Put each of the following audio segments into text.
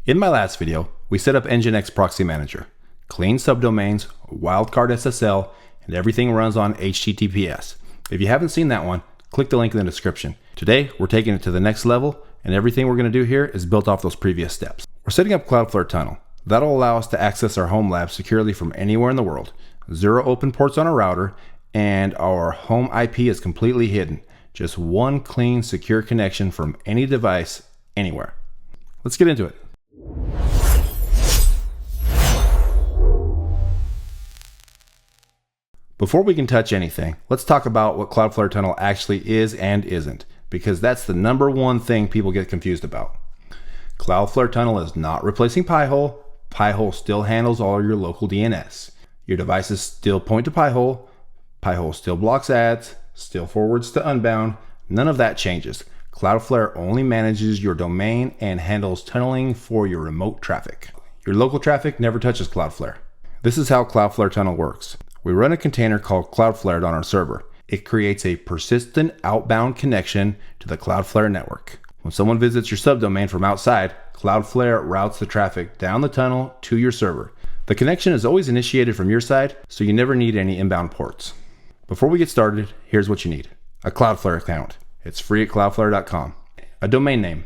In my last video, we set up Nginx Proxy Manager, clean subdomains, wildcard SSL, and everything runs on HTTPS. If you haven't seen that one, click the link in the description. Today, we're taking it to the next level, and everything we're going to do here is built off those previous steps. We're setting up Cloudflare Tunnel. That'll allow us to access our home lab securely from anywhere in the world. 0 open ports on our router, and our home IP is completely hidden. Just one clean, secure connection from any device, anywhere. Let's get into it. Before we can touch anything, let's talk about what Cloudflare Tunnel actually is and isn't, because that's the number one thing people get confused about. Cloudflare Tunnel is not replacing Pi-hole. Pi-hole still handles all your local DNS. Your devices still point to Pi-hole. Pi-hole still blocks ads, still forwards to Unbound. None of that changes. Cloudflare only manages your domain and handles tunneling for your remote traffic. Your local traffic never touches Cloudflare. This is how Cloudflare Tunnel works. We run a container called Cloudflared on our server. It creates a persistent outbound connection to the Cloudflare network. When someone visits your subdomain from outside, Cloudflare routes the traffic down the tunnel to your server. The connection is always initiated from your side, so you never need any inbound ports. Before we get started, here's what you need. A Cloudflare account. It's free at cloudflare.com. A domain name.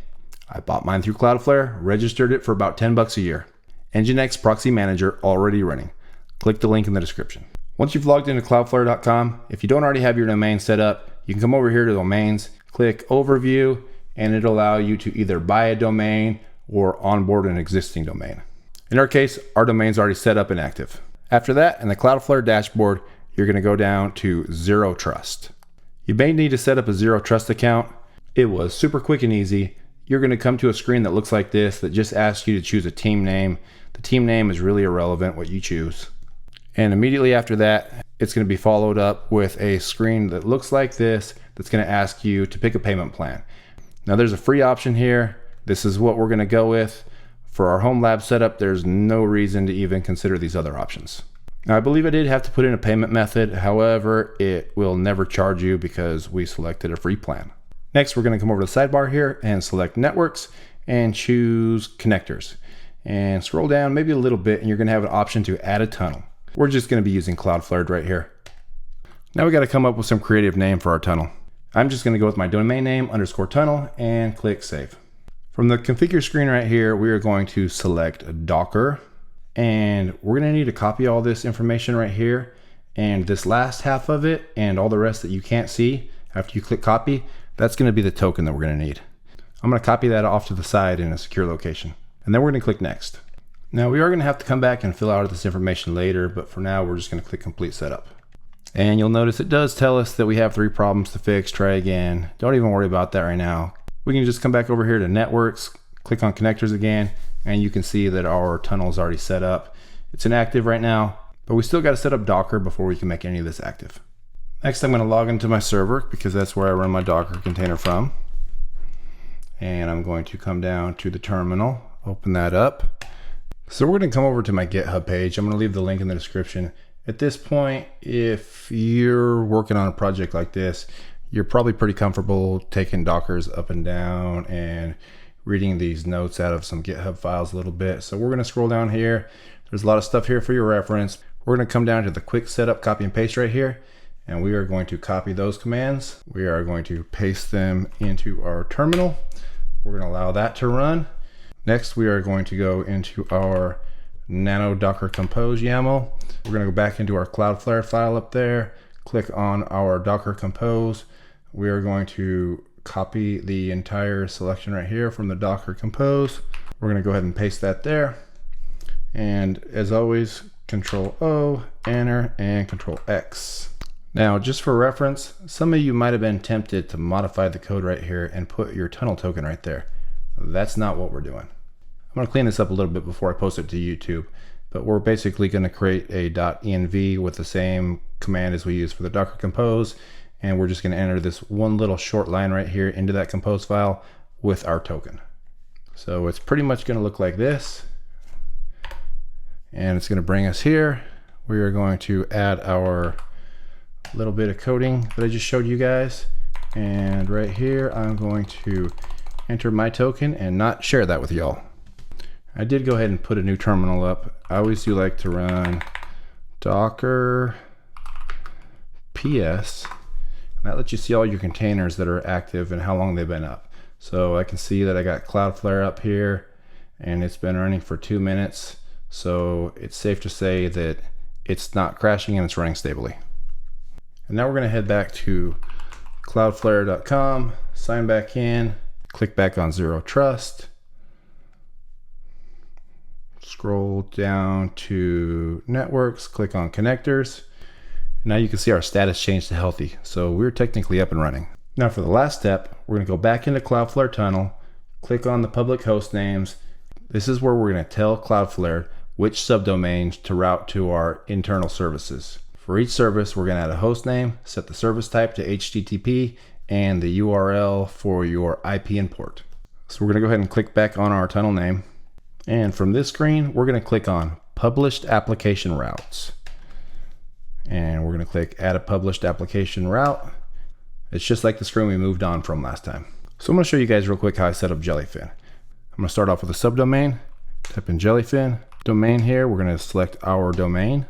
I bought mine through Cloudflare, registered it for about $10 a year. Nginx Proxy Manager already running. Click the link in the description. Once you've logged into cloudflare.com, if you don't already have your domain set up, you can come over here to domains, click overview, and it'll allow you to either buy a domain or onboard an existing domain. In our case, our domain's already set up and active. After that, in the Cloudflare dashboard, you're going to go down to Zero Trust. You may need to set up a Zero Trust account. It was super quick and easy. You're going to come to a screen that looks like this that just asks you to choose a team name. The team name is really irrelevant what you choose. And immediately after that, it's going to be followed up with a screen that looks like this that's going to ask you to pick a payment plan. Now there's a free option here. This is what we're going to go with. For our home lab setup, there's no reason to even consider these other options. Now I believe I did have to put in a payment method. However, it will never charge you because we selected a free plan. Next, we're going to come over to the sidebar here and select networks and choose connectors. And scroll down maybe a little bit and you're going to have an option to add a tunnel. We're just going to be using Cloudflared right here. Now we got to come up with some creative name for our tunnel. I'm just going to go with my domain name _tunnel and click save. From the configure screen right here, we are going to select Docker, and we're going to need to copy all this information right here, and this last half of it and all the rest that you can't see after you click copy, that's going to be the token that we're going to need. I'm going to copy that off to the side in a secure location, and then we're going to click next. Now we are going to have to come back and fill out this information later, but for now we're just going to click complete setup. And you'll notice it does tell us that we have 3 problems to fix. Try again. Don't even worry about that right now. We can just come back over here to networks, click on connectors again, and you can see that our tunnel is already set up. It's inactive right now, but we still got to set up Docker before we can make any of this active. Next, I'm going to log into my server because that's where I run my Docker container from. And I'm going to come down to the terminal, open that up. So we're going to come over to my GitHub page. I'm going to leave the link in the description. At this point, if you're working on a project like this, you're probably pretty comfortable taking Dockers up and down and reading these notes out of some GitHub files a little bit. So we're going to scroll down here. There's a lot of stuff here for your reference. We're going to come down to the quick setup, copy and paste right here. And we are going to copy those commands. We are going to paste them into our terminal. We're going to allow that to run. Next, we are going to go into our nano docker compose YAML. We're going to go back into our Cloudflare file up there, click on our docker compose. We are going to copy the entire selection right here from the docker compose. We're going to go ahead and paste that there. And as always, Control O, enter, and Control X. Now, just for reference, some of you might have been tempted to modify the code right here and put your tunnel token right there. That's not what we're doing. I'm going to clean this up a little bit before I post it to YouTube, but we're basically going to create a .env with the same command as we use for the docker compose, and we're just going to enter this one little short line right here into that compose file with our token. So it's pretty much going to look like this, and it's going to bring us here. We are going to add our little bit of coding that I just showed you guys, and right here I'm going to enter my token and not share that with y'all. I did go ahead and put a new terminal up. I always do like to run Docker PS. That lets you see all your containers that are active and how long they've been up. So I can see that I got Cloudflare up here and it's been running for 2 minutes. So it's safe to say that it's not crashing and it's running stably. And now we're going to head back to cloudflare.com, sign back in, click back on Zero Trust, scroll down to networks, click on connectors. Now you can see our status changed to healthy. So we're technically up and running. Now for the last step, we're going to go back into Cloudflare Tunnel, click on the public host names. This is where we're going to tell Cloudflare which subdomains to route to our internal services. For each service, we're going to add a host name, set the service type to HTTP, and the URL for your IP and port. So we're going to go ahead and click back on our tunnel name. And from this screen, we're going to click on Published Application Routes. And we're going to click Add a Published Application Route. It's just like the screen we moved on from last time. So I'm going to show you guys real quick how I set up Jellyfin. I'm going to start off with a subdomain, type in Jellyfin. Domain here, we're going to select our domain.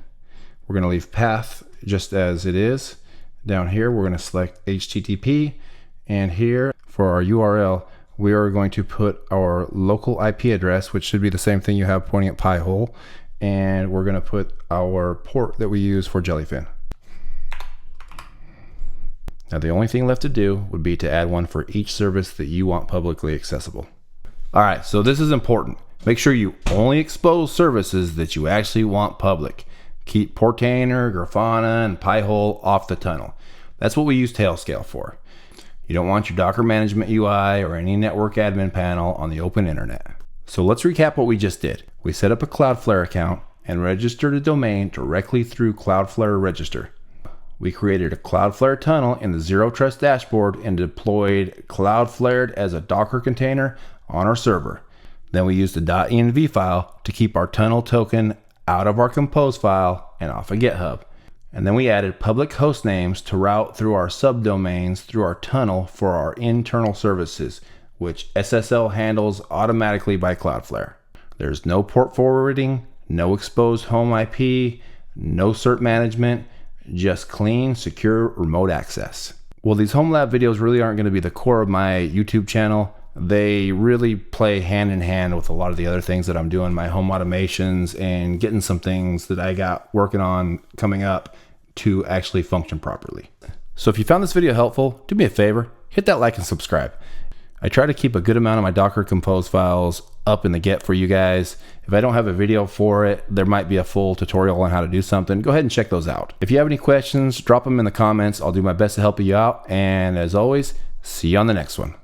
We're going to leave path just as it is. Down here, we're going to select HTTP. And here for our URL, we are going to put our local IP address, which should be the same thing you have pointing at Pi-hole. And we're going to put our port that we use for Jellyfin. Now the only thing left to do would be to add one for each service that you want publicly accessible. All right, so this is important. Make sure you only expose services that you actually want public. Keep Portainer, Grafana, and Pi-hole off the tunnel. That's what we use Tailscale for. You don't want your Docker management UI or any network admin panel on the open internet. So let's recap what we just did. We set up a Cloudflare account and registered a domain directly through Cloudflare Register. We created a Cloudflare tunnel in the Zero Trust dashboard and deployed Cloudflared as a Docker container on our server. Then we used the .env file to keep our tunnel token out of our compose file and off of GitHub. And then we added public host names to route through our subdomains through our tunnel for our internal services, which SSL handles automatically by Cloudflare. There's no port forwarding, no exposed home IP, no cert management, just clean, secure remote access. Well, these homelab videos really aren't going to be the core of my YouTube channel. They really play hand in hand with a lot of the other things that I'm doing, my home automations and getting some things that I got working on coming up to actually function properly. So if you found this video helpful, do me a favor, hit that like and subscribe. I try to keep a good amount of my Docker Compose files up in the Get for you guys. If I don't have a video for it, there might be a full tutorial on how to do something. Go ahead and check those out. If you have any questions, drop them in the comments. I'll do my best to help you out. And as always, see you on the next one.